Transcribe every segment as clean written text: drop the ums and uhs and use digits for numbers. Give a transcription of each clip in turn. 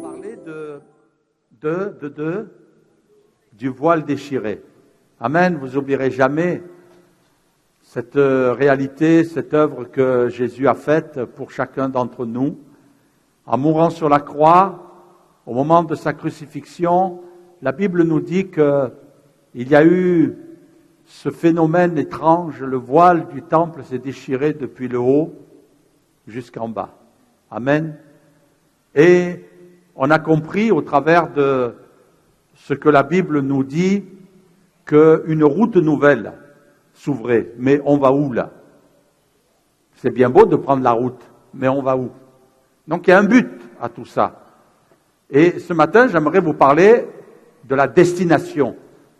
Parler du voile déchiré. Amen, vous n'oublierez jamais cette réalité, cette œuvre que Jésus a faite pour chacun d'entre nous. En mourant sur la croix, au moment de sa crucifixion, la Bible nous dit qu'il y a eu ce phénomène étrange, le voile du temple s'est déchiré depuis le haut jusqu'en bas. Amen. Et on a compris au travers de ce que la Bible nous dit qu'une route nouvelle s'ouvrait. Mais on va où là? C'est bien beau de prendre la route, mais on va où? Donc il y a un but à tout ça. Et ce matin, j'aimerais vous parler de la destination.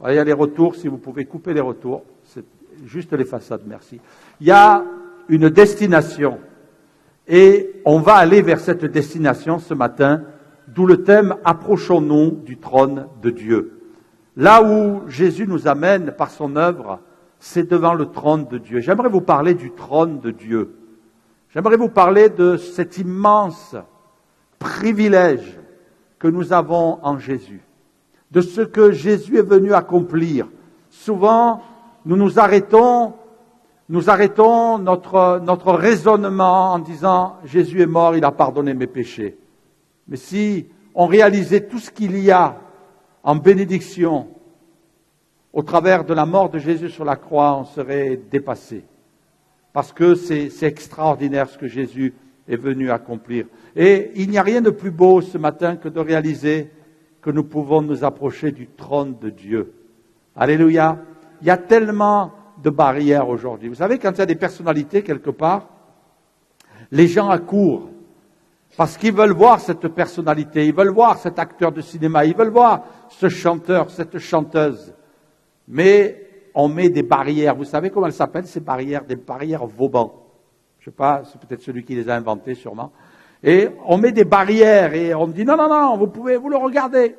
Il y a les retours, si vous pouvez couper les retours. C'est juste les façades, merci. Il y a une destination. Et on va aller vers cette destination ce matin, d'où le thème « Approchons-nous du trône de Dieu ». Là où Jésus nous amène par son œuvre, c'est devant le trône de Dieu. J'aimerais vous parler du trône de Dieu. J'aimerais vous parler de cet immense privilège que nous avons en Jésus, de ce que Jésus est venu accomplir. Souvent, nous arrêtons notre raisonnement en disant « Jésus est mort, il a pardonné mes péchés ». Mais si on réalisait tout ce qu'il y a en bénédiction au travers de la mort de Jésus sur la croix, on serait dépassé. Parce que c'est extraordinaire ce que Jésus est venu accomplir. Et il n'y a rien de plus beau ce matin que de réaliser que nous pouvons nous approcher du trône de Dieu. Alléluia. Il y a tellement de barrières aujourd'hui. Vous savez, quand il y a des personnalités quelque part, les gens accourent parce qu'ils veulent voir cette personnalité, ils veulent voir cet acteur de cinéma, ils veulent voir ce chanteur, cette chanteuse. Mais on met des barrières. Vous savez comment elles s'appellent ces barrières? Des barrières Vauban. Je ne sais pas, c'est peut-être celui qui les a inventées sûrement. Et on met des barrières et on dit non, vous le regardez.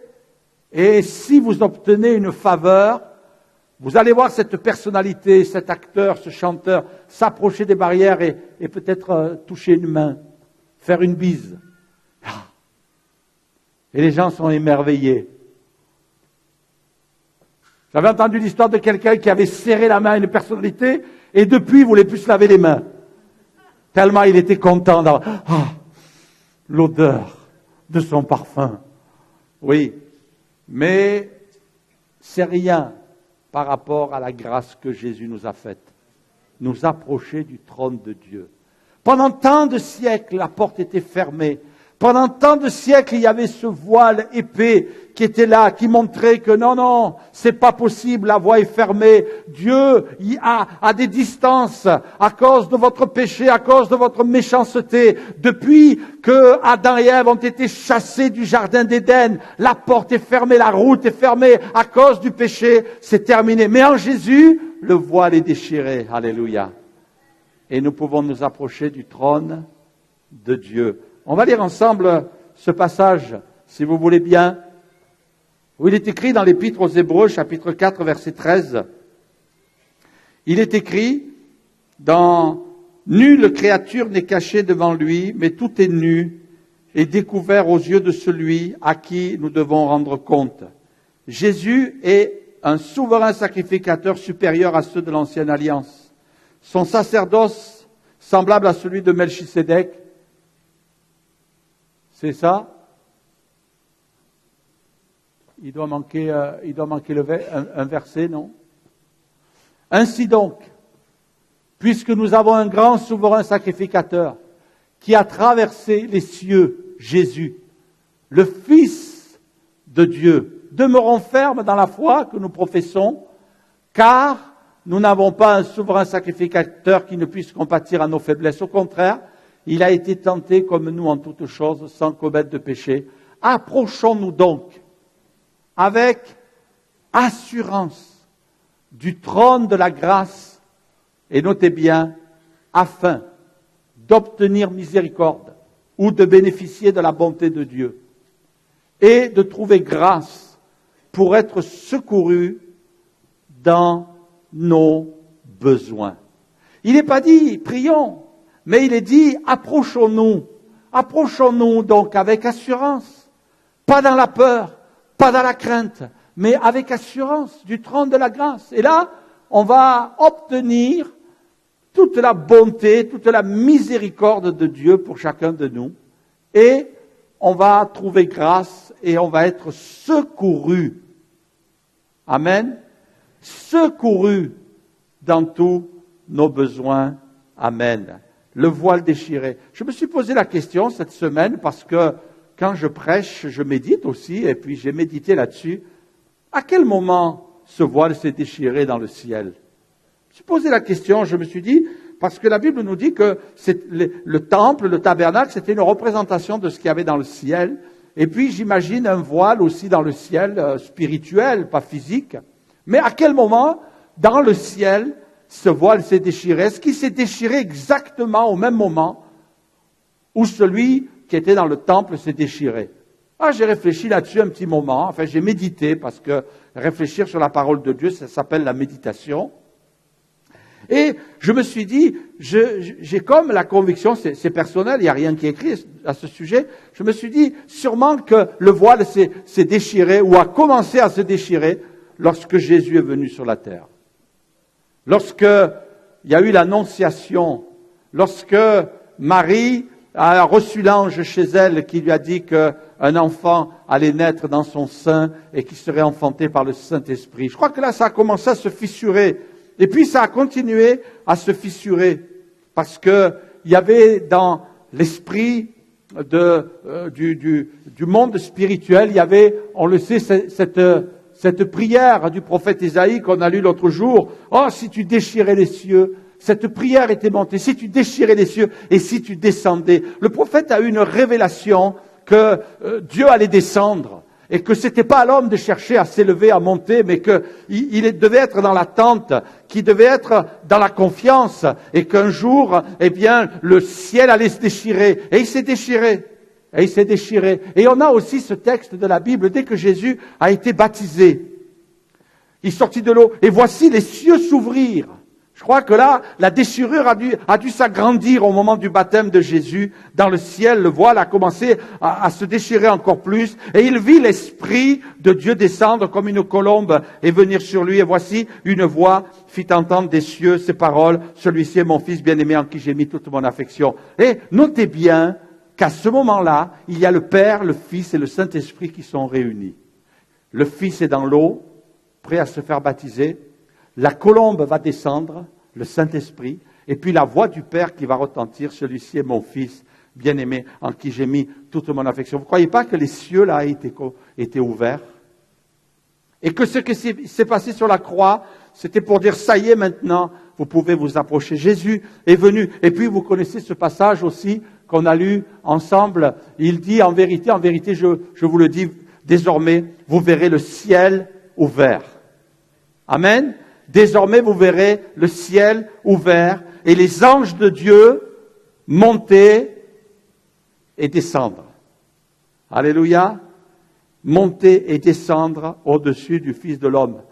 Et si vous obtenez une faveur, vous allez voir cette personnalité, cet acteur, ce chanteur s'approcher des barrières et peut-être toucher une main, faire une bise. Et les gens sont émerveillés. J'avais entendu l'histoire de quelqu'un qui avait serré la main à une personnalité et depuis il ne voulait plus se laver les mains. Tellement il était content d'avoir l'odeur de son parfum. Oui, mais c'est rien par rapport à la grâce que Jésus nous a faite. Nous approcher du trône de Dieu. Pendant tant de siècles, la porte était fermée. Pendant tant de siècles, il y avait ce voile épais qui était là, qui montrait que non, c'est pas possible, la voie est fermée. Dieu a des distances à cause de votre péché, à cause de votre méchanceté. Depuis que Adam et Ève ont été chassés du jardin d'Éden, la porte est fermée, la route est fermée à cause du péché, c'est terminé. Mais en Jésus, le voile est déchiré. Alléluia. Et nous pouvons nous approcher du trône de Dieu. On va lire ensemble ce passage, si vous voulez bien, où il est écrit dans l'Épître aux Hébreux, chapitre 4, verset 13. Il est écrit dans « Nulle créature n'est cachée devant lui, mais tout est nu et découvert aux yeux de celui à qui nous devons rendre compte. Jésus est un souverain sacrificateur supérieur à ceux de l'ancienne alliance. Son sacerdoce, semblable à celui de Melchisédek, c'est ça? Il doit manquer un verset, non? Ainsi donc, puisque nous avons un grand souverain sacrificateur qui a traversé les cieux, Jésus, le Fils de Dieu, demeurons fermes dans la foi que nous professons, car nous n'avons pas un souverain sacrificateur qui ne puisse compatir à nos faiblesses. Au contraire, il a été tenté comme nous en toutes choses, sans commettre de péché. Approchons-nous donc avec assurance du trône de la grâce, et notez bien, afin d'obtenir miséricorde ou de bénéficier de la bonté de Dieu et de trouver grâce pour être secourus dans nos besoins. Il n'est pas dit prions, mais il est dit approchons-nous. Approchons-nous donc avec assurance, pas dans la peur, pas dans la crainte, mais avec assurance du trône de la grâce. Et là, on va obtenir toute la bonté, toute la miséricorde de Dieu pour chacun de nous. Et on va trouver grâce et on va être secouru. Amen. Secouru dans tous nos besoins. Amen. Le voile déchiré. Je me suis posé la question cette semaine parce que quand je prêche, je médite aussi, et puis j'ai médité là-dessus. À quel moment ce voile s'est déchiré dans le ciel? Je me suis posé la question, je me suis dit, parce que la Bible nous dit que le temple, le tabernacle, c'était une représentation de ce qu'il y avait dans le ciel. Et puis j'imagine un voile aussi dans le ciel, spirituel, pas physique. Mais à quel moment, dans le ciel, ce voile s'est déchiré? Est-ce qu'il s'est déchiré exactement au même moment où celui qui était dans le temple s'est déchiré? J'ai réfléchi là-dessus un petit moment, enfin j'ai médité, parce que réfléchir sur la parole de Dieu, ça s'appelle la méditation. Et je me suis dit, j'ai comme la conviction, c'est personnel, il n'y a rien qui est écrit à ce sujet, je me suis dit sûrement que le voile s'est déchiré ou a commencé à se déchirer lorsque Jésus est venu sur la terre. Lorsque il y a eu l'annonciation, lorsque Marie a reçu l'ange chez elle qui lui a dit qu'un enfant allait naître dans son sein et qui serait enfanté par le Saint-Esprit. Je crois que là, ça a commencé à se fissurer. Et puis, ça a continué à se fissurer. Parce que il y avait dans l'esprit du monde spirituel, il y avait, on le sait, cette prière du prophète Isaïe qu'on a lu l'autre jour. Oh, si tu déchirais les cieux. Cette prière était montée. Si tu déchirais les cieux et si tu descendais. Le prophète a eu une révélation que Dieu allait descendre et que c'était pas à l'homme de chercher à s'élever, à monter, mais qu'il devait être dans l'attente, qu'il devait être dans la confiance et qu'un jour, eh bien, le ciel allait se déchirer. Et il s'est déchiré. Et il s'est déchiré. Et on a aussi ce texte de la Bible, dès que Jésus a été baptisé. Il sortit de l'eau et voici les cieux s'ouvrirent. Je crois que là, la déchirure a dû s'agrandir au moment du baptême de Jésus. Dans le ciel, le voile a commencé à se déchirer encore plus. Et il vit l'Esprit de Dieu descendre comme une colombe et venir sur lui. Et voici, une voix fit entendre des cieux ces paroles. Celui-ci est mon Fils bien-aimé en qui j'ai mis toute mon affection. Et notez bien qu'à ce moment-là, il y a le Père, le Fils et le Saint-Esprit qui sont réunis. Le Fils est dans l'eau, prêt à se faire baptiser. La colombe va descendre, le Saint-Esprit, et puis la voix du Père qui va retentir, celui-ci est mon Fils bien-aimé en qui j'ai mis toute mon affection. Vous ne croyez pas que les cieux là étaient ouverts? Et que ce qui s'est passé sur la croix, c'était pour dire, ça y est maintenant, vous pouvez vous approcher. Jésus est venu. Et puis vous connaissez ce passage aussi qu'on a lu ensemble. Il dit, en vérité, je vous le dis désormais, vous verrez le ciel ouvert. Amen. Désormais, vous verrez le ciel ouvert et les anges de Dieu monter et descendre. Alléluia. Monter et descendre au-dessus du Fils de l'homme.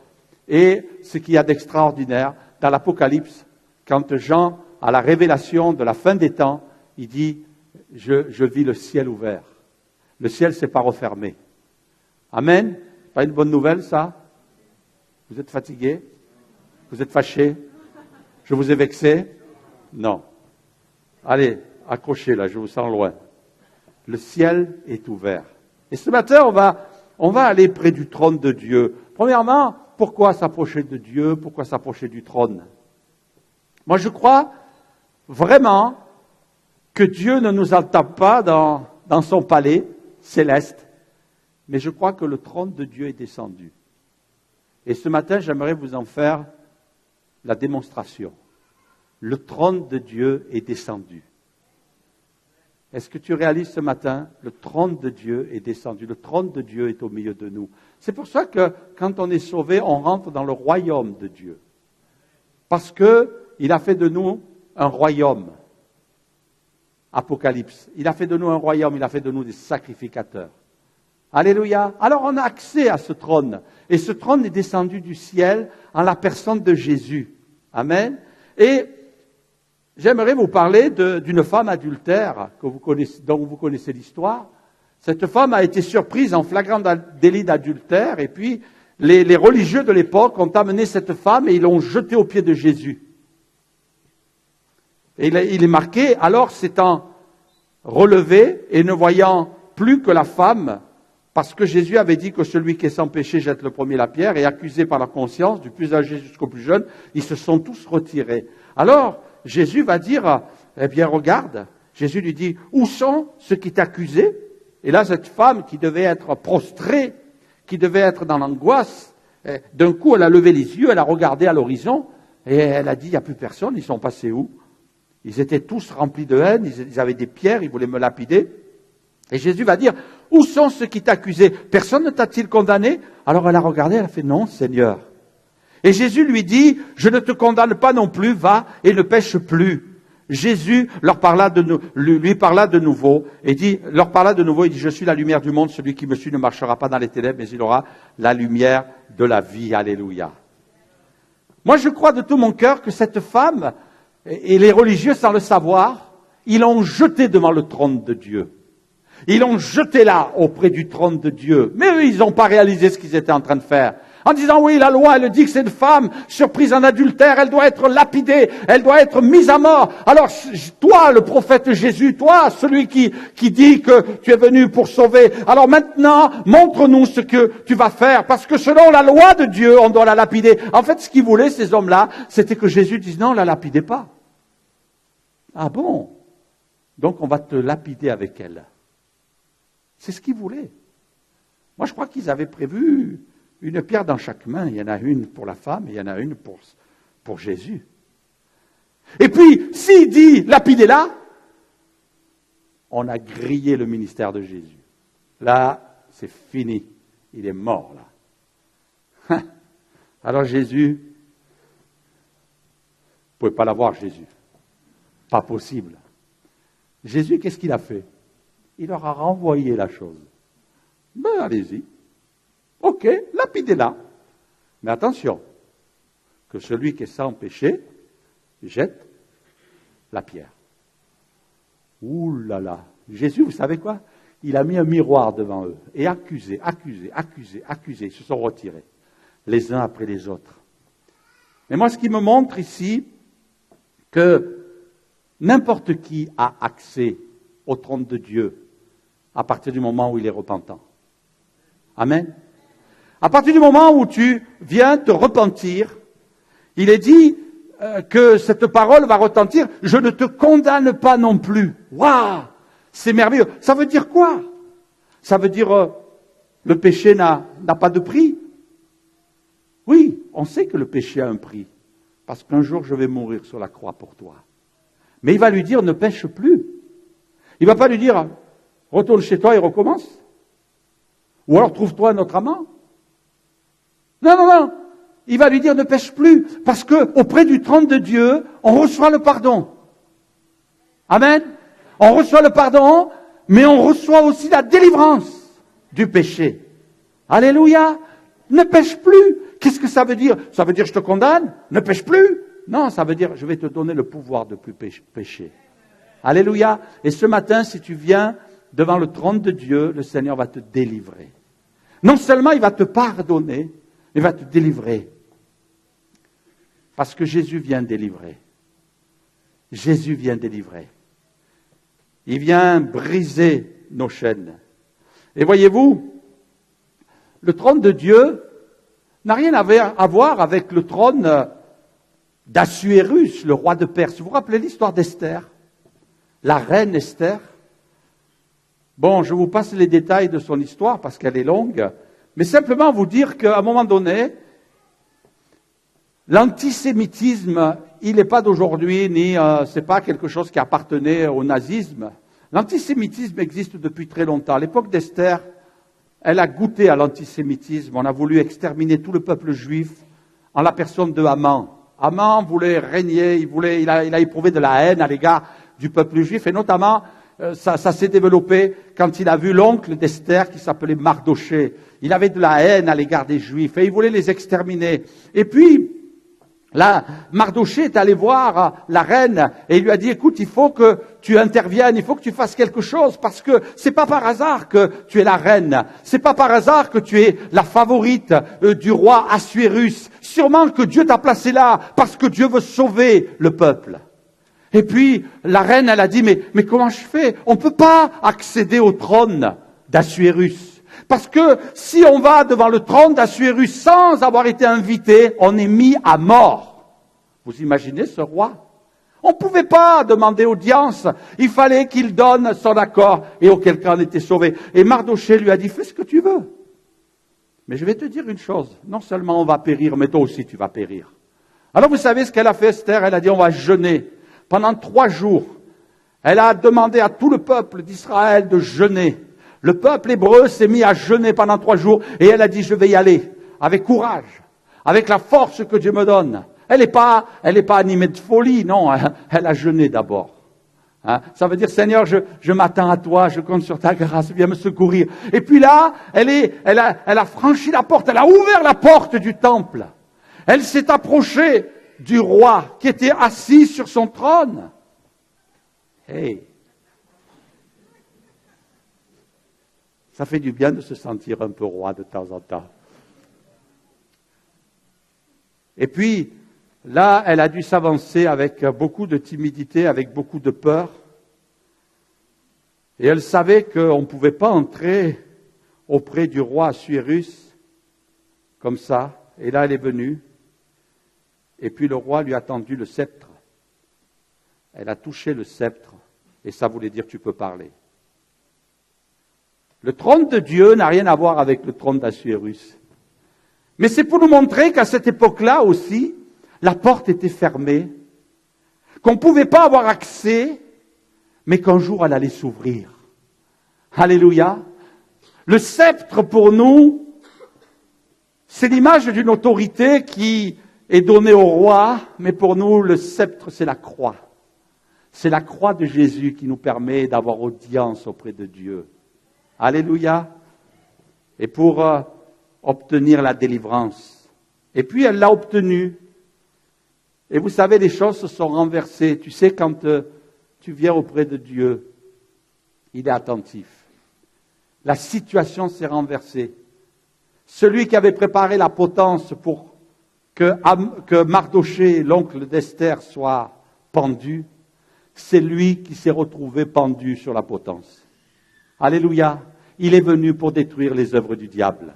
Et ce qu'il y a d'extraordinaire, dans l'Apocalypse, quand Jean a la révélation de la fin des temps, il dit, je vis le ciel ouvert. Le ciel s'est pas refermé. Amen. Pas une bonne nouvelle, ça? Vous êtes fatigué? Vous êtes fâché? Je vous ai vexé? Non. Allez, accrochez là, je vous sens loin. Le ciel est ouvert. Et ce matin, on va aller près du trône de Dieu. Premièrement, pourquoi s'approcher de Dieu? Pourquoi s'approcher du trône? Moi, je crois vraiment que Dieu ne nous attend pas dans son palais céleste, mais je crois que le trône de Dieu est descendu. Et ce matin, j'aimerais vous en faire la démonstration. Le trône de Dieu est descendu. Est-ce que tu réalises ce matin, le trône de Dieu est descendu, le trône de Dieu est au milieu de nous. C'est pour ça que quand on est sauvé, on rentre dans le royaume de Dieu. Parce qu'il a fait de nous un royaume. Apocalypse. Il a fait de nous un royaume, il a fait de nous des sacrificateurs. Alléluia. Alors on a accès à ce trône. Et ce trône est descendu du ciel en la personne de Jésus. Amen. Et j'aimerais vous parler d'une femme adultère dont vous connaissez l'histoire. Cette femme a été surprise en flagrant délit d'adultère, et puis les religieux de l'époque ont amené cette femme et ils l'ont jetée aux pieds de Jésus. Et il est marqué, alors s'étant relevé et ne voyant plus que la femme, parce que Jésus avait dit que celui qui est sans péché jette le premier la pierre, et accusé par la conscience, du plus âgé jusqu'au plus jeune, ils se sont tous retirés. Alors, Jésus va dire, eh bien regarde, Jésus lui dit, où sont ceux qui t'accusaient? Et là, cette femme qui devait être prostrée, qui devait être dans l'angoisse, d'un coup, elle a levé les yeux, elle a regardé à l'horizon, et elle a dit, il n'y a plus personne, ils sont passés où? Ils étaient tous remplis de haine, ils avaient des pierres, ils voulaient me lapider. Et Jésus va dire, où sont ceux qui t'accusaient? Personne ne t'a-t-il condamné? Alors elle a regardé, elle a fait, non, Seigneur. Et Jésus lui dit, je ne te condamne pas non plus, va et ne pêche plus. Jésus lui parla de nouveau, et dit, je suis la lumière du monde, celui qui me suit ne marchera pas dans les ténèbres, mais il aura la lumière de la vie. Alléluia. Moi, je crois de tout mon cœur que cette femme, et les religieux, sans le savoir, ils l'ont jetée devant le trône de Dieu. Ils l'ont jetée là, auprès du trône de Dieu. Mais eux, ils n'ont pas réalisé ce qu'ils étaient en train de faire. En disant, oui, la loi, elle dit que c'est une femme surprise en adultère, elle doit être lapidée, elle doit être mise à mort. Alors, toi, le prophète Jésus, toi, celui qui dit que tu es venu pour sauver, alors maintenant, montre-nous ce que tu vas faire, parce que selon la loi de Dieu, on doit la lapider. En fait, ce qu'ils voulaient, ces hommes-là, c'était que Jésus dise, non, la lapidez pas. Ah bon? Donc, on va te lapider avec elle. C'est ce qu'ils voulaient. Moi, je crois qu'ils avaient prévu une pierre dans chaque main. Il y en a une pour la femme et il y en a une pour Jésus. Et puis, s'il dit lapidez-la, on a grillé le ministère de Jésus. Là, c'est fini. Il est mort, là. Alors Jésus, vous ne pouvez pas l'avoir, Jésus. Pas possible. Jésus, qu'est-ce qu'il a fait? Il leur a renvoyé la chose. Ben, allez-y. Ok, lapidez-la. Mais attention, que celui qui est sans péché jette la pierre. Ouh là là. Jésus, vous savez quoi? Il a mis un miroir devant eux et accusé. Ils se sont retirés, les uns après les autres. Mais moi, ce qui me montre ici que n'importe qui a accès au trône de Dieu à partir du moment où il est repentant. Amen. À partir du moment où tu viens te repentir, il est dit que cette parole va retentir, je ne te condamne pas non plus. Waouh, c'est merveilleux. Ça veut dire quoi? Ça veut dire le péché n'a pas de prix. Oui, on sait que le péché a un prix, parce qu'un jour je vais mourir sur la croix pour toi. Mais il va lui dire, ne pêche plus. Il ne va pas lui dire, retourne chez toi et recommence. Ou alors trouve-toi un autre amant. Non. Il va lui dire, ne pêche plus. Parce que auprès du trône de Dieu, on reçoit le pardon. Amen. On reçoit le pardon, mais on reçoit aussi la délivrance du péché. Alléluia. Ne pêche plus. Qu'est-ce que ça veut dire? Ça veut dire, je te condamne? Ne pêche plus. Non, ça veut dire, je vais te donner le pouvoir de plus pécher. Alléluia. Et ce matin, si tu viens devant le trône de Dieu, le Seigneur va te délivrer. Non seulement il va te pardonner, il va te délivrer. Parce que Jésus vient délivrer. Jésus vient délivrer. Il vient briser nos chaînes. Et voyez-vous, le trône de Dieu n'a rien à voir avec le trône d'Assuérus, le roi de Perse. Vous vous rappelez l'histoire d'Esther? La reine Esther? Bon, je vous passe les détails de son histoire parce qu'elle est longue, mais simplement vous dire qu'à un moment donné, l'antisémitisme, il n'est pas d'aujourd'hui, ni c'est pas quelque chose qui appartenait au nazisme. L'antisémitisme existe depuis très longtemps. À l'époque d'Esther, elle a goûté à l'antisémitisme. On a voulu exterminer tout le peuple juif en la personne de Haman. Haman voulait régner, il a éprouvé de la haine à l'égard du peuple juif, et notamment, ça s'est développé quand il a vu l'oncle d'Esther qui s'appelait Mardoché. Il avait de la haine à l'égard des Juifs et il voulait les exterminer. Et puis, Là, Mardochée est allé voir la reine et il lui a dit, écoute, il faut que tu interviennes, il faut que tu fasses quelque chose parce que c'est pas par hasard que tu es la reine. C'est pas par hasard que tu es la favorite du roi Assuérus. Sûrement que Dieu t'a placé là parce que Dieu veut sauver le peuple. Et puis, la reine, elle a dit, mais comment je fais? On peut pas accéder au trône d'Assuérus. Parce que si on va devant le trône d'Assuérus sans avoir été invité, on est mis à mort. Vous imaginez ce roi? On ne pouvait pas demander audience. Il fallait qu'il donne son accord et auquel cas on était sauvé. Et Mardochée lui a dit, fais ce que tu veux. Mais je vais te dire une chose. Non seulement on va périr, mais toi aussi tu vas périr. Alors vous savez ce qu'elle a fait, Esther? Elle a dit, on va jeûner. Pendant 3 jours, elle a demandé à tout le peuple d'Israël de jeûner. Le peuple hébreu s'est mis à jeûner pendant 3 jours et elle a dit, je vais y aller, avec courage, avec la force que Dieu me donne. Elle n'est pas animée de folie, non, elle a jeûné d'abord. Hein? Ça veut dire, Seigneur, je m'attends à toi, je compte sur ta grâce, viens me secourir. Et puis là, elle a franchi la porte, elle a ouvert la porte du temple. Elle s'est approchée du roi qui était assis sur son trône. Hey! Ça fait du bien de se sentir un peu roi de temps en temps. Et puis, là, elle a dû s'avancer avec beaucoup de timidité, avec beaucoup de peur. Et elle savait qu'on ne pouvait pas entrer auprès du roi Assuérus comme ça. Et là, elle est venue. Et puis le roi lui a tendu le sceptre. Elle a touché le sceptre. Et ça voulait dire, tu peux parler. Le trône de Dieu n'a rien à voir avec le trône d'Assuérus. Mais c'est pour nous montrer qu'à cette époque-là aussi, la porte était fermée, qu'on ne pouvait pas avoir accès, mais qu'un jour elle allait s'ouvrir. Alléluia. Le sceptre pour nous, c'est l'image d'une autorité qui est donnée au roi, mais pour nous, le sceptre, c'est la croix. C'est la croix de Jésus qui nous permet d'avoir audience auprès de Dieu. Alléluia. Et pour obtenir la délivrance. Et puis elle l'a obtenue. Et vous savez, les choses se sont renversées. Tu sais, quand tu viens auprès de Dieu, il est attentif. La situation s'est renversée. Celui qui avait préparé la potence pour que Mardochée, l'oncle d'Esther, soit pendu, c'est lui qui s'est retrouvé pendu sur la potence. Alléluia. Il est venu pour détruire les œuvres du diable.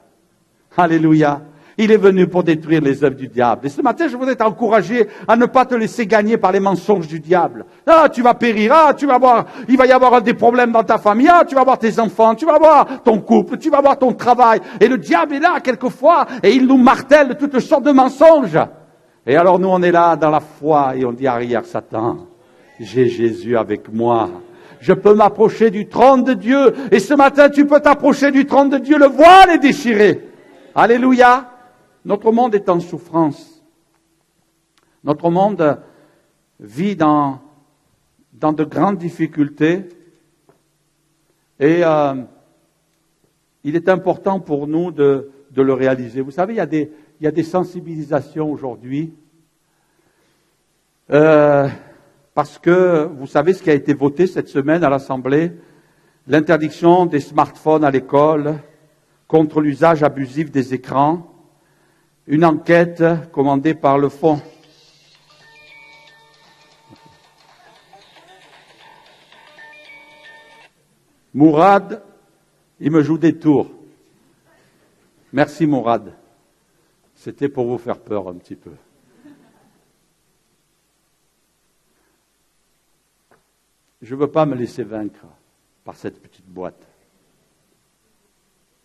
Alléluia. Il est venu pour détruire les œuvres du diable. Et ce matin, je voudrais t'encourager à ne pas te laisser gagner par les mensonges du diable. Ah, tu vas périr. Ah, il va y avoir des problèmes dans ta famille. Ah, tu vas avoir tes enfants. Tu vas avoir ton couple. Tu vas avoir ton travail. Et le diable est là, quelquefois, et il nous martèle de toutes sortes de mensonges. Et alors nous, on est là dans la foi et on dit, arrière Satan, j'ai Jésus avec moi. Je peux m'approcher du trône de Dieu. Et ce matin, tu peux t'approcher du trône de Dieu. Le voile est déchiré. Alléluia. Notre monde est en souffrance. Notre monde vit dans de grandes difficultés. Et il est important pour nous de le réaliser. Vous savez, il y a des sensibilisations aujourd'hui. Parce que vous savez ce qui a été voté cette semaine à l'Assemblée, l'interdiction des smartphones à l'école, contre l'usage abusif des écrans, une enquête commandée par le Fonds. Mourad, il me joue des tours. Merci Mourad. C'était pour vous faire peur un petit peu. Je ne veux pas me laisser vaincre par cette petite boîte.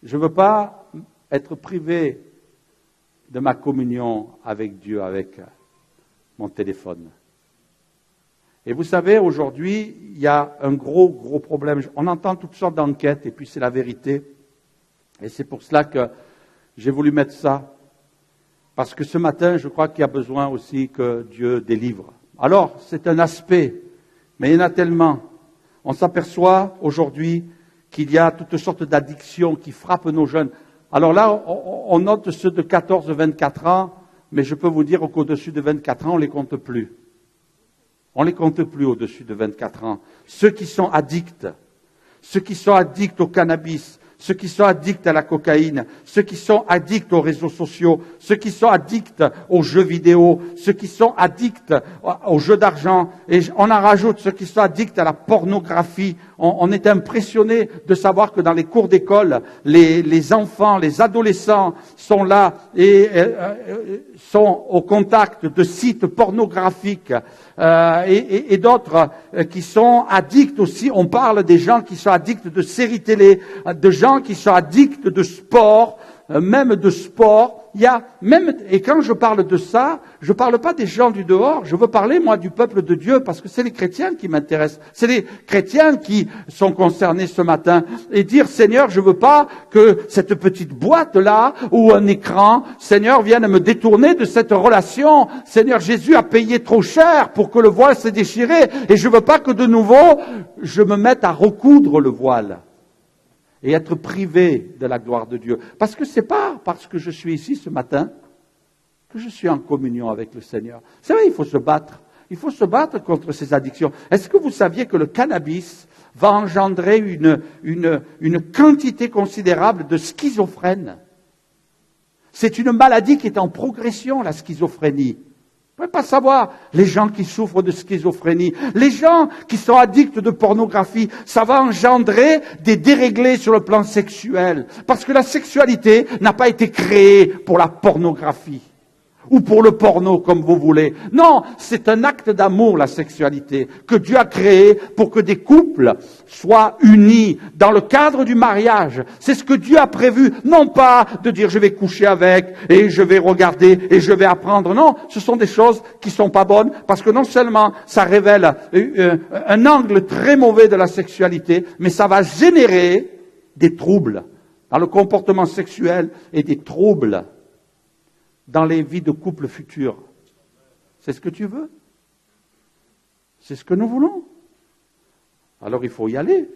Je ne veux pas être privé de ma communion avec Dieu, avec mon téléphone. Et vous savez, aujourd'hui, il y a un gros problème. On entend toutes sortes d'enquêtes, et puis c'est la vérité. Et c'est pour cela que j'ai voulu mettre ça. Parce que ce matin, je crois qu'il y a besoin aussi que Dieu délivre. Alors, c'est un aspect, mais il y en a tellement. On s'aperçoit aujourd'hui qu'il y a toutes sortes d'addictions qui frappent nos jeunes. Alors là, on note ceux de 14-24 ans, Mais je peux vous dire qu'au-dessus de 24 ans, on ne les compte plus. On ne les compte plus au-dessus de 24 ans. Ceux qui sont addicts au cannabis, ceux qui sont addicts à la cocaïne, ceux qui sont addicts aux réseaux sociaux, ceux qui sont addicts aux jeux vidéo, ceux qui sont addicts aux jeux d'argent, et on en rajoute ceux qui sont addicts à la pornographie. On est impressionné de savoir que dans les cours d'école, les enfants, les adolescents sont là et sont au contact de sites pornographiques et d'autres qui sont addicts aussi. On parle des gens qui sont addicts de séries télé, de gens qui sont addicts de sport, même de sport. Il y a même, et quand je parle de ça, je parle pas des gens du dehors, je veux parler, moi, du peuple de Dieu, parce que c'est les chrétiens qui m'intéressent. C'est les chrétiens qui sont concernés ce matin. Et dire, Seigneur, je veux pas que cette petite boîte-là, ou un écran, Seigneur, vienne me détourner de cette relation. Seigneur, Jésus a payé trop cher pour que le voile s'est déchiré, et je veux pas que de nouveau, je me mette à recoudre le voile. Et être privé de la gloire de Dieu. Parce que c'est pas parce que je suis ici ce matin que je suis en communion avec le Seigneur. C'est vrai, il faut se battre. Il faut se battre contre ces addictions. Est-ce que vous saviez que le cannabis va engendrer une quantité considérable de schizophrènes? C'est une maladie qui est en progression, la schizophrénie. Vous ne pouvez pas savoir, les gens qui souffrent de schizophrénie, les gens qui sont addicts de pornographie, ça va engendrer des déréglés sur le plan sexuel. Parce que la sexualité n'a pas été créée pour la pornographie. Ou pour le porno, comme vous voulez. Non, c'est un acte d'amour, la sexualité, que Dieu a créé pour que des couples soient unis dans le cadre du mariage. C'est ce que Dieu a prévu. Non pas de dire je vais coucher avec et je vais regarder et je vais apprendre. Non, ce sont des choses qui sont pas bonnes parce que non seulement ça révèle un angle très mauvais de la sexualité, mais ça va générer des troubles dans le comportement sexuel et des troubles dans les vies de couple futures. C'est ce que tu veux? C'est ce que nous voulons? Alors il faut y aller.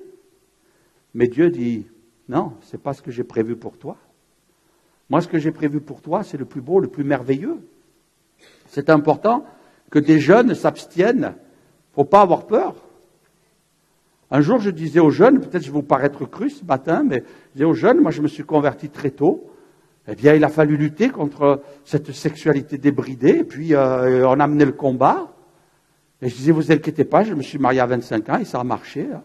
Mais Dieu dit, non, c'est pas ce que j'ai prévu pour toi. Moi, ce que j'ai prévu pour toi, c'est le plus beau, le plus merveilleux. C'est important que des jeunes s'abstiennent. Faut pas avoir peur. Un jour, je disais aux jeunes, peut-être je vais vous paraître cru ce matin, mais je disais aux jeunes, moi je me suis converti très tôt. Eh bien, il a fallu lutter contre cette sexualité débridée, et puis on a mené le combat. Et je disais, vous inquiétez pas, je me suis marié à 25 ans et ça a marché. Hein.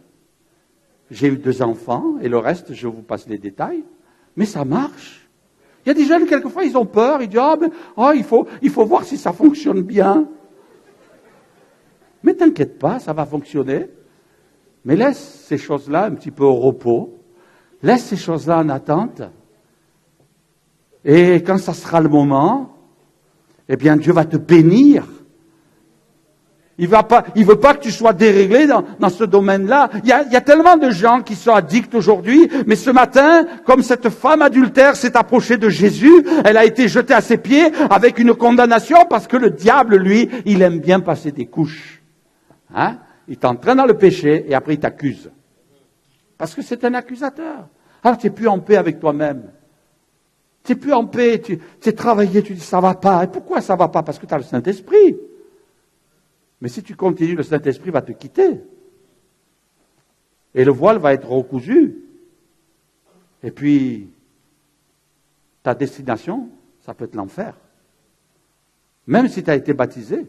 J'ai eu 2 enfants, et le reste, je vous passe les détails. Mais ça marche. Il y a des jeunes, quelquefois, ils ont peur, ils disent, il faut voir si ça fonctionne bien. Mais t'inquiète pas, ça va fonctionner. Mais laisse ces choses-là un petit peu au repos. Laisse ces choses-là en attente. Et quand ça sera le moment, eh bien Dieu va te bénir. Il veut pas que tu sois déréglé dans ce domaine-là. Il y a tellement de gens qui sont addicts aujourd'hui, mais ce matin, comme cette femme adultère s'est approchée de Jésus, elle a été jetée à ses pieds avec une condamnation parce que le diable, lui, il aime bien passer des couches. Hein? Il t'entraîne dans le péché et après il t'accuse. Parce que c'est un accusateur. Alors tu n'es plus en paix avec toi-même. Tu n'es plus en paix, tu es travaillé, tu dis ça va pas. Et pourquoi ça va pas? Parce que tu as le Saint-Esprit. Mais si tu continues, le Saint-Esprit va te quitter. Et le voile va être recousu. Et puis, ta destination, ça peut être l'enfer. Même si tu as été baptisé.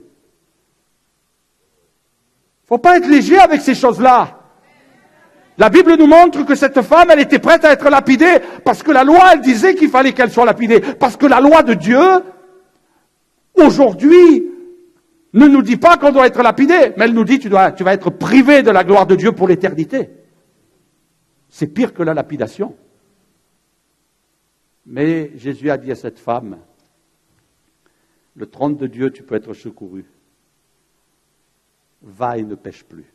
Faut pas être léger avec ces choses-là. La Bible nous montre que cette femme, elle était prête à être lapidée parce que la loi, elle disait qu'il fallait qu'elle soit lapidée. Parce que la loi de Dieu, aujourd'hui, ne nous dit pas qu'on doit être lapidé, mais elle nous dit tu vas être privé de la gloire de Dieu pour l'éternité. C'est pire que la lapidation. Mais Jésus a dit à cette femme, le trône de Dieu, tu peux être secouru. Va et ne pêche plus.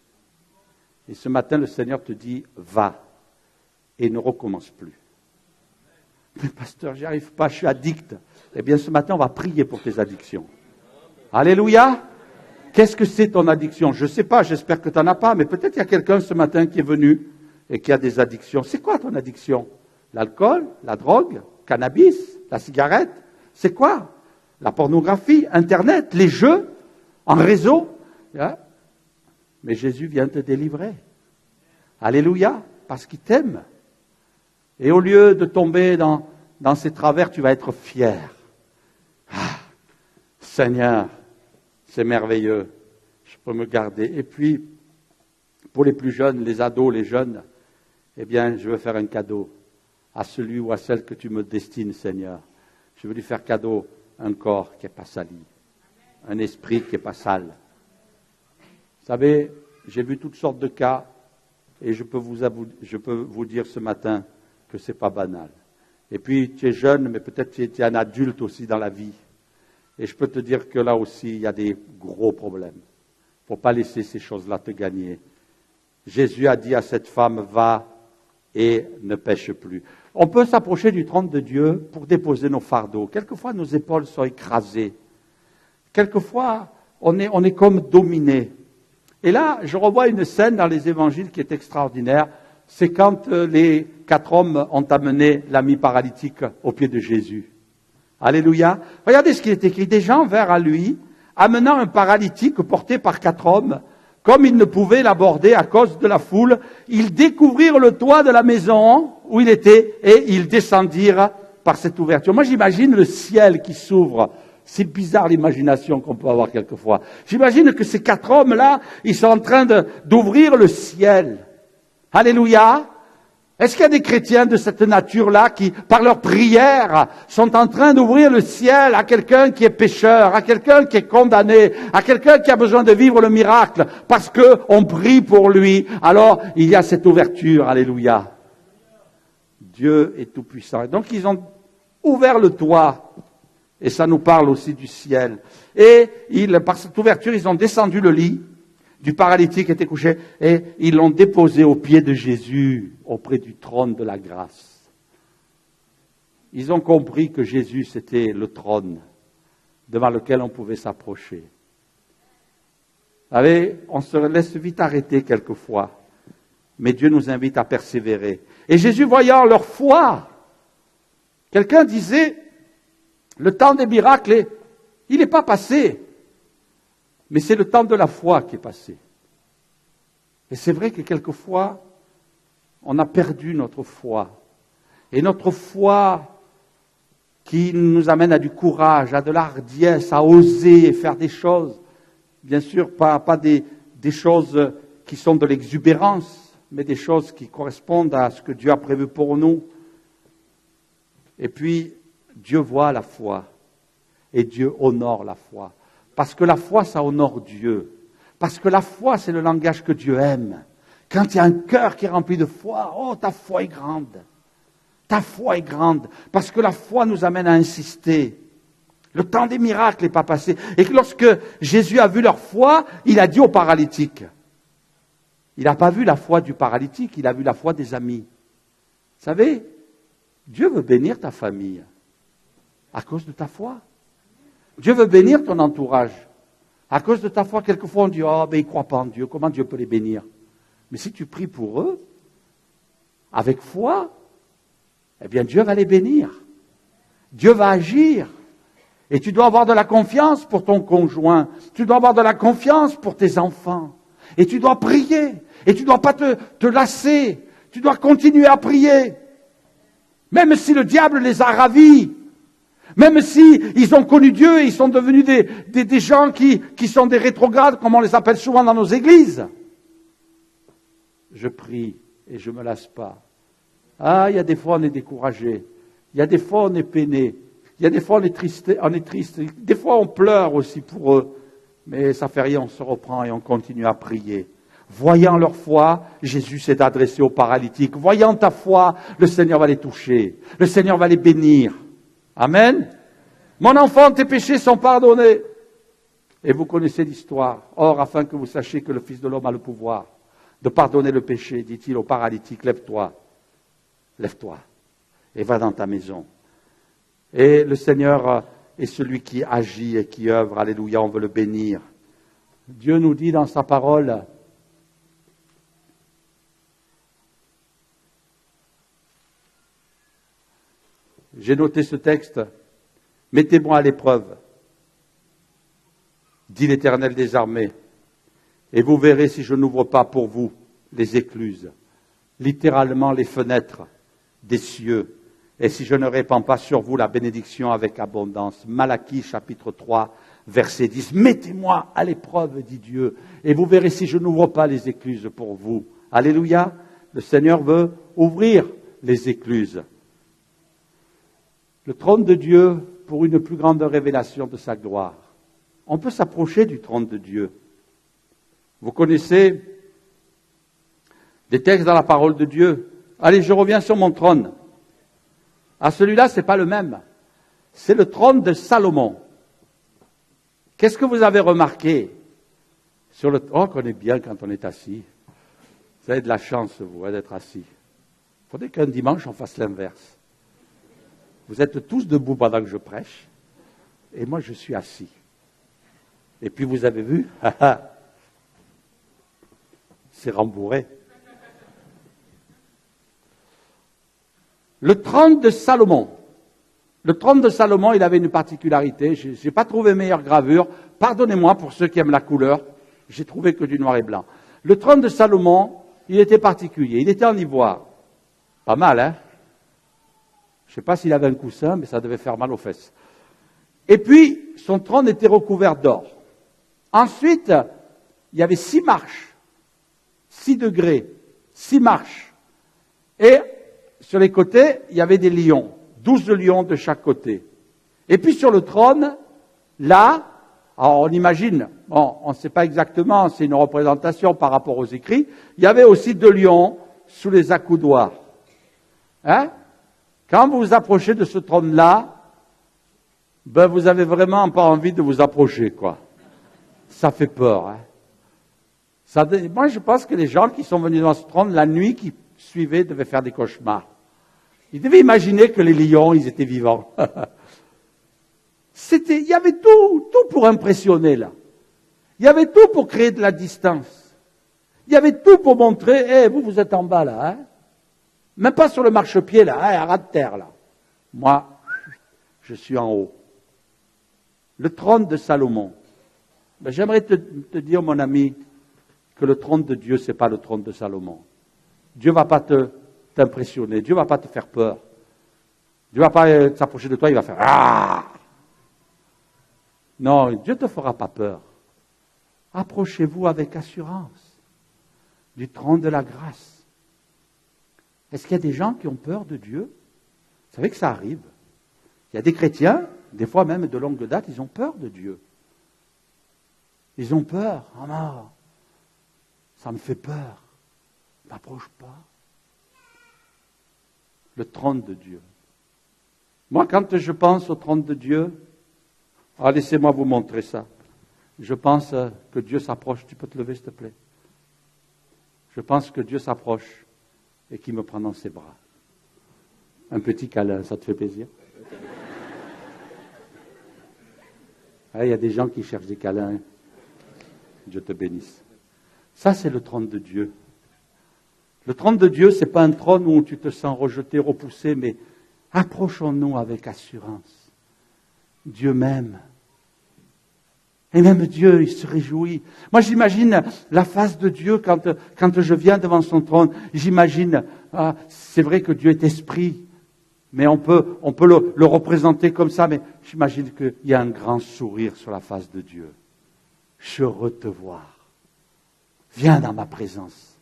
Et ce matin, le Seigneur te dit, va et ne recommence plus. Mais pasteur, j'y arrive pas, je suis addict. Eh bien, ce matin, on va prier pour tes addictions. Alléluia. Qu'est-ce que c'est ton addiction? Je ne sais pas, j'espère que tu n'en as pas, mais peut-être il y a quelqu'un ce matin qui est venu et qui a des addictions. C'est quoi ton addiction? L'alcool, la drogue, le cannabis, la cigarette? C'est quoi? la pornographie, Internet, les jeux, en réseau. Hein? Mais Jésus vient te délivrer. Alléluia, parce qu'il t'aime. Et au lieu de tomber dans ces travers, tu vas être fier. Ah, Seigneur, c'est merveilleux, je peux me garder. Et puis, pour les plus jeunes, les ados, les jeunes, eh bien, je veux faire un cadeau à celui ou à celle que tu me destines, Seigneur. Je veux lui faire cadeau un corps qui n'est pas sali, un esprit qui n'est pas sale. Vous savez, j'ai vu toutes sortes de cas et je peux vous dire ce matin que ce n'est pas banal. Et puis, tu es jeune, mais peut-être tu es un adulte aussi dans la vie. Et je peux te dire que là aussi, il y a des gros problèmes. Il ne faut pas laisser ces choses-là te gagner. Jésus a dit à cette femme, va et ne pêche plus. On peut s'approcher du trône de Dieu pour déposer nos fardeaux. Quelquefois, nos épaules sont écrasées. Quelquefois, on est comme dominé. Et là, je revois une scène dans les évangiles qui est extraordinaire. C'est quand les 4 hommes ont amené l'ami paralytique au pied de Jésus. Alléluia. Regardez ce qu'il est écrit. Des gens vinrent à lui, amenant un paralytique porté par 4 hommes. Comme ils ne pouvaient l'aborder à cause de la foule, ils découvrirent le toit de la maison où il était et ils descendirent par cette ouverture. Moi, j'imagine le ciel qui s'ouvre. C'est bizarre l'imagination qu'on peut avoir quelquefois. J'imagine que ces 4 hommes-là, ils sont en train d'ouvrir le ciel. Alléluia. Est-ce qu'il y a des chrétiens de cette nature-là qui, par leur prière, sont en train d'ouvrir le ciel à quelqu'un qui est pécheur, à quelqu'un qui est condamné, à quelqu'un qui a besoin de vivre le miracle, parce que on prie pour lui, alors il y a cette ouverture, alléluia. Dieu est tout-puissant. Donc ils ont ouvert le toit, et ça nous parle aussi du ciel. Et par cette ouverture, ils ont descendu le lit du paralytique qui était couché, et ils l'ont déposé aux pieds de Jésus, auprès du trône de la grâce. Ils ont compris que Jésus, c'était le trône devant lequel on pouvait s'approcher. Vous savez, on se laisse vite arrêter quelquefois, mais Dieu nous invite à persévérer. Et Jésus, voyant leur foi, quelqu'un disait, le temps des miracles, il n'est pas passé. Mais c'est le temps de la foi qui est passé. Et c'est vrai que quelquefois, on a perdu notre foi. Et notre foi qui nous amène à du courage, à de l'ardiesse, à oser faire des choses. Bien sûr, pas des choses qui sont de l'exubérance, mais des choses qui correspondent à ce que Dieu a prévu pour nous. Et puis, Dieu voit la foi. Et Dieu honore la foi. Parce que la foi, ça honore Dieu. Parce que la foi, c'est le langage que Dieu aime. Quand il y a un cœur qui est rempli de foi, oh, ta foi est grande. Ta foi est grande. Parce que la foi nous amène à insister. Le temps des miracles n'est pas passé. Et que lorsque Jésus a vu leur foi, il a dit aux paralytiques. Il n'a pas vu la foi du paralytique, il a vu la foi des amis. Vous savez, Dieu veut bénir ta famille à cause de ta foi. Dieu veut bénir ton entourage. À cause de ta foi, quelquefois on dit, oh, ben ils ne croient pas en Dieu, comment Dieu peut les bénir? Mais si tu pries pour eux, avec foi, eh bien Dieu va les bénir. Dieu va agir. Et tu dois avoir de la confiance pour ton conjoint. Tu dois avoir de la confiance pour tes enfants. Et tu dois prier. Et tu ne dois pas te lasser. Tu dois continuer à prier. Même si le diable les a ravis. Même si ils ont connu Dieu et ils sont devenus des gens qui sont des rétrogrades, comme on les appelle souvent dans nos églises. Je prie et je ne me lasse pas. Ah, il y a des fois on est découragé. Il y a des fois on est peiné. Il y a des fois on est triste. Des fois on pleure aussi pour eux. Mais ça fait rien, on se reprend et on continue à prier. Voyant leur foi, Jésus s'est adressé aux paralytiques. Voyant ta foi, le Seigneur va les toucher. Le Seigneur va les bénir. Amen. Mon enfant, tes péchés sont pardonnés. Et vous connaissez l'histoire. Or, afin que vous sachiez que le Fils de l'homme a le pouvoir de pardonner le péché, dit-il au paralytique, lève-toi, et va dans ta maison. Et le Seigneur est celui qui agit et qui œuvre. Alléluia, on veut le bénir. Dieu nous dit dans sa parole, j'ai noté ce texte, mettez-moi à l'épreuve dit l'Éternel des armées. Et vous verrez si je n'ouvre pas pour vous les écluses, littéralement les fenêtres des cieux, et si je ne répands pas sur vous la bénédiction avec abondance. Malachie chapitre 3, verset 10. Mettez-moi à l'épreuve, dit Dieu, et vous verrez si je n'ouvre pas les écluses pour vous. Alléluia. Le Seigneur veut ouvrir les écluses. Le trône de Dieu pour une plus grande révélation de sa gloire. On peut s'approcher du trône de Dieu. Vous connaissez des textes dans la parole de Dieu. Allez, je reviens sur mon trône. Ah, celui-là, c'est pas le même. C'est le trône de Salomon. Qu'est-ce que vous avez remarqué sur le trône? On connaît bien quand on est assis. Vous avez de la chance, vous, d'être assis. Il faudrait qu'un dimanche, on fasse l'inverse. Vous êtes tous debout pendant que je prêche, et moi, je suis assis. Et puis, vous avez vu, c'est rembourré. Le trône de Salomon. Le trône de Salomon, il avait une particularité. Je n'ai pas trouvé meilleure gravure. Pardonnez-moi pour ceux qui aiment la couleur. J'ai trouvé que du noir et blanc. Le trône de Salomon, il était particulier. Il était en ivoire. Pas mal, hein? Je ne sais pas s'il avait un coussin, mais ça devait faire mal aux fesses. Et puis, son trône était recouvert d'or. Ensuite, il y avait 6 marches, 6 degrés, 6 marches. Et sur les côtés, il y avait des lions, 12 lions de chaque côté. Et puis sur le trône, là, alors on imagine, bon, on ne sait pas exactement, c'est une représentation par rapport aux écrits, il y avait aussi 2 lions sous les accoudoirs. Hein? Quand vous vous approchez de ce trône-là, ben vous avez vraiment pas envie de vous approcher, quoi. Ça fait peur, hein. Moi, je pense que les gens qui sont venus dans ce trône, la nuit qui suivait, devaient faire des cauchemars. Ils devaient imaginer que les lions, ils étaient vivants. Il y avait tout pour impressionner, là. Il y avait tout pour créer de la distance. Il y avait tout pour montrer, vous êtes en bas, là, hein. Même pas sur le marchepied, là, à ras de terre, là. Moi, je suis en haut. Le trône de Salomon. Ben, j'aimerais te dire, mon ami, que le trône de Dieu, c'est pas le trône de Salomon. Dieu va pas t'impressionner. Dieu va pas te faire peur. Dieu va pas s'approcher de toi, il va faire ah. Non, Dieu te fera pas peur. Approchez-vous avec assurance du trône de la grâce. Est-ce qu'il y a des gens qui ont peur de Dieu? Vous savez que ça arrive. Il y a des chrétiens, des fois même de longue date, ils ont peur de Dieu. Ils ont peur. Ah non, ça me fait peur. N'approche pas. Le trône de Dieu. Moi, quand je pense au trône de Dieu, laissez-moi vous montrer ça. Je pense que Dieu s'approche. Tu peux te lever, s'il te plaît? Je pense que Dieu s'approche et qu'il me prend dans ses bras. Un petit câlin, ça te fait plaisir? Il y a des gens qui cherchent des câlins. Dieu te bénisse. Ça, c'est le trône de Dieu. Le trône de Dieu, ce n'est pas un trône où tu te sens rejeté, repoussé, mais approchons-nous avec assurance. Dieu m'aime. Et même Dieu, il se réjouit. Moi, j'imagine la face de Dieu quand je viens devant son trône. J'imagine, c'est vrai que Dieu est esprit, mais on peut le représenter comme ça, mais j'imagine qu'il y a un grand sourire sur la face de Dieu. Je veux te voir. Viens dans ma présence.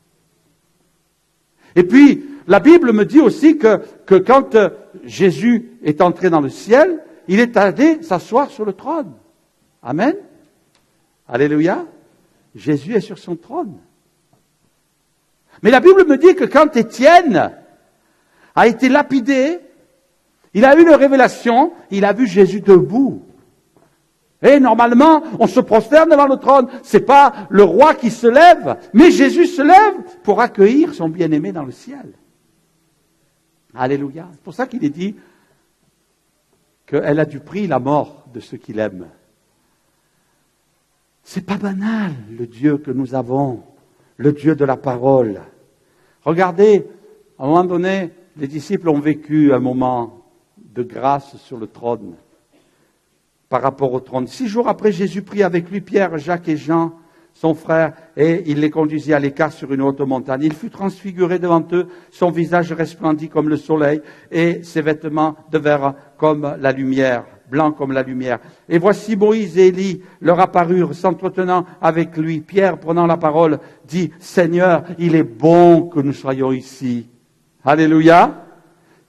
Et puis, la Bible me dit aussi que quand Jésus est entré dans le ciel, il est allé s'asseoir sur le trône. Amen. Alléluia. Jésus est sur son trône. Mais la Bible me dit que quand Étienne a été lapidé, il a eu une révélation, il a vu Jésus debout. Et normalement, on se prosterne devant le trône. C'est pas le roi qui se lève, mais Jésus se lève pour accueillir son bien-aimé dans le ciel. Alléluia. C'est pour ça qu'il est dit qu'elle a du prix la mort de ceux qui l'aiment. C'est pas banal, le Dieu que nous avons, le Dieu de la parole. Regardez, à un moment donné, les disciples ont vécu un moment de grâce sur le trône. par rapport au trône. 6 jours après, Jésus prit avec lui Pierre, Jacques et Jean, son frère, et il les conduisit à l'écart sur une haute montagne. Il fut transfiguré devant eux, son visage resplendit comme le soleil, et ses vêtements devinrent comme la lumière, blancs comme la lumière. Et voici Moïse et Élie leur apparurent, s'entretenant avec lui. Pierre, prenant la parole, dit, « Seigneur, il est bon que nous soyons ici. » Alléluia.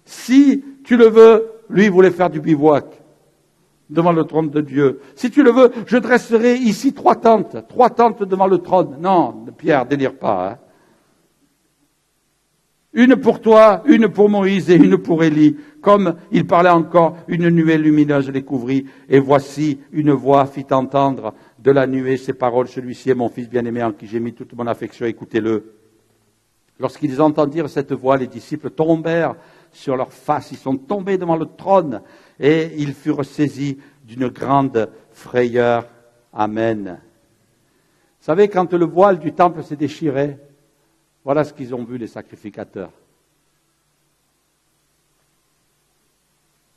Si tu le veux, lui voulait faire du bivouac devant le trône de Dieu. Si tu le veux, je dresserai ici 3 tentes devant le trône. Non, Pierre, délire pas. Hein. Une pour toi, une pour Moïse et une pour Élie. Comme il parlait encore, une nuée lumineuse les couvrit. Et voici, une voix fit entendre de la nuée ces paroles. Celui-ci est mon fils bien-aimé en qui j'ai mis toute mon affection. Écoutez-le. Lorsqu'ils entendirent cette voix, les disciples tombèrent sur leurs faces. Ils sont tombés devant le trône et ils furent saisis d'une grande frayeur. Amen. Vous savez, quand le voile du temple s'est déchiré, voilà ce qu'ils ont vu, les sacrificateurs.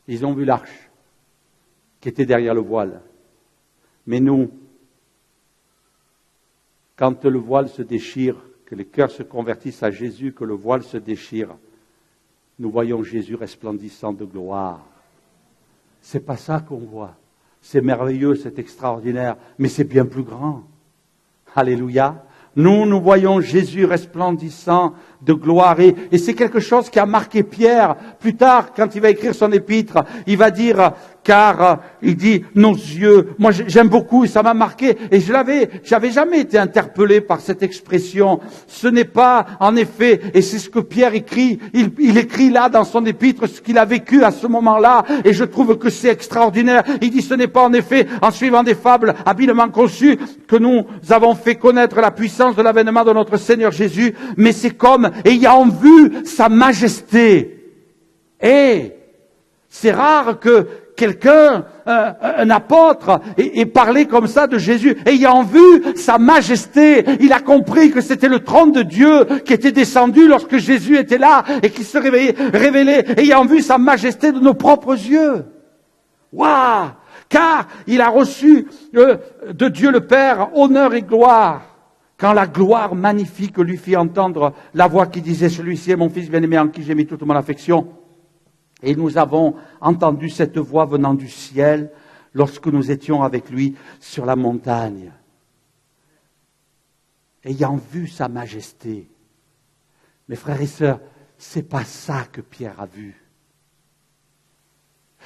Ils ont vu l'arche qui était derrière le voile. Mais nous, quand le voile se déchire, que les cœurs se convertissent à Jésus, que le voile se déchire, nous voyons Jésus resplendissant de gloire. C'est pas ça qu'on voit. C'est merveilleux, c'est extraordinaire, mais c'est bien plus grand. Alléluia. Nous voyons Jésus resplendissant de gloire. Et c'est quelque chose qui a marqué Pierre. Plus tard, quand il va écrire son épître, il va dire, car il dit, nos yeux, moi j'aime beaucoup, et ça m'a marqué, et j'avais jamais été interpellé par cette expression. Ce n'est pas, en effet, et c'est ce que Pierre écrit, il écrit là dans son épître ce qu'il a vécu à ce moment-là, et je trouve que c'est extraordinaire. Il dit, ce n'est pas en effet, en suivant des fables habilement conçues, que nous avons fait connaître la puissance de l'avènement de notre Seigneur Jésus, mais c'est comme ayant vu sa majesté. Et c'est rare que quelqu'un, un apôtre, ait parlé comme ça de Jésus. Ayant vu sa majesté, il a compris que c'était le trône de Dieu qui était descendu lorsque Jésus était là et qui se révélait, ayant vu sa majesté de nos propres yeux. Waouh! Car il a reçu de Dieu le Père honneur et gloire. Quand la gloire magnifique lui fit entendre la voix qui disait, celui-ci est mon fils bien-aimé en qui j'ai mis toute mon affection. Et nous avons entendu cette voix venant du ciel lorsque nous étions avec lui sur la montagne. Ayant vu sa majesté. Mes frères et sœurs, c'est pas ça que Pierre a vu.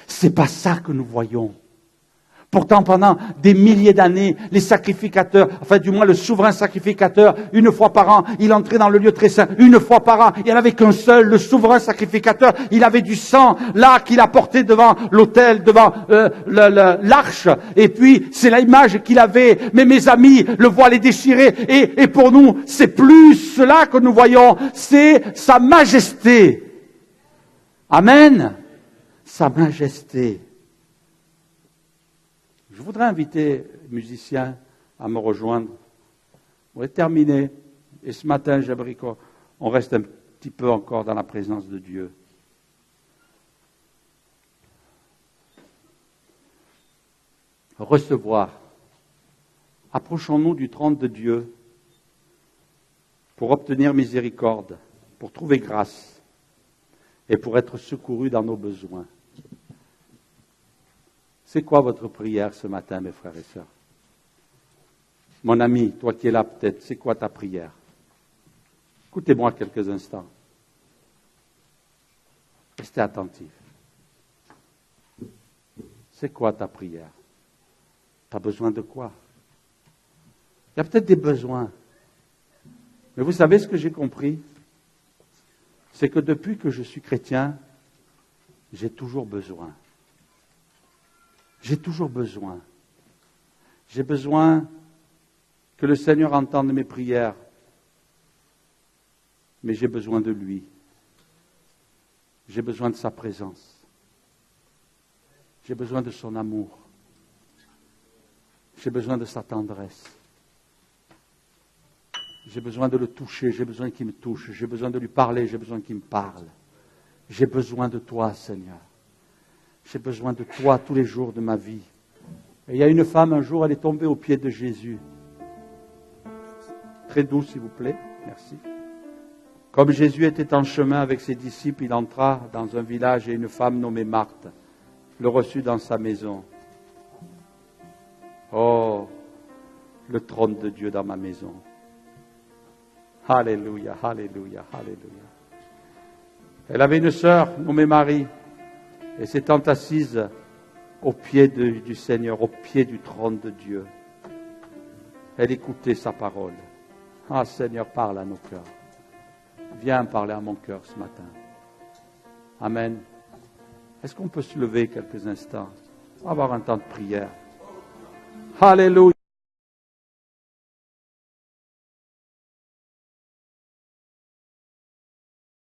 C'est pas ça que nous voyons. Pourtant, pendant des milliers d'années, les sacrificateurs, enfin du moins le souverain sacrificateur, une fois par an, il entrait dans le lieu très saint. Une fois par an, il n'y en avait qu'un seul, le souverain sacrificateur. Il avait du sang là qu'il apportait devant l'autel, devant l'arche. Et puis, c'est l'image qu'il avait. Mais mes amis, le voile est déchiré. Et pour nous, c'est plus cela que nous voyons. C'est sa majesté. Amen. Sa majesté. Je voudrais inviter les musiciens à me rejoindre. On va terminer. Et ce matin, j'aimerais qu'on reste un petit peu encore dans la présence de Dieu. Recevoir. Approchons-nous du trône de Dieu pour obtenir miséricorde, pour trouver grâce et pour être secourus dans nos besoins. C'est quoi votre prière ce matin, mes frères et sœurs? Mon ami, toi qui es là peut-être, c'est quoi ta prière? Écoutez-moi quelques instants. Restez attentifs. C'est quoi ta prière? Tu as besoin de quoi? Il y a peut-être des besoins. Mais vous savez ce que j'ai compris? C'est que depuis que je suis chrétien, j'ai toujours besoin. J'ai toujours besoin. J'ai besoin que le Seigneur entende mes prières. Mais j'ai besoin de lui. J'ai besoin de sa présence. J'ai besoin de son amour. J'ai besoin de sa tendresse. J'ai besoin de le toucher. J'ai besoin qu'il me touche. J'ai besoin de lui parler. J'ai besoin qu'il me parle. J'ai besoin de toi, Seigneur. J'ai besoin de toi tous les jours de ma vie. Et il y a une femme, un jour, elle est tombée aux pieds de Jésus. Très douce, s'il vous plaît. Merci. Comme Jésus était en chemin avec ses disciples, il entra dans un village et une femme nommée Marthe le reçut dans sa maison. Oh, le trône de Dieu dans ma maison. Alléluia, alléluia, alléluia. Elle avait une sœur nommée Marie et s'étant assise au pied du Seigneur, au pied du trône de Dieu. Elle écoutait sa parole. Ah Seigneur, parle à nos cœurs. Viens parler à mon cœur ce matin. Amen. Est-ce qu'on peut se lever quelques instants? On va avoir un temps de prière. Alléluia.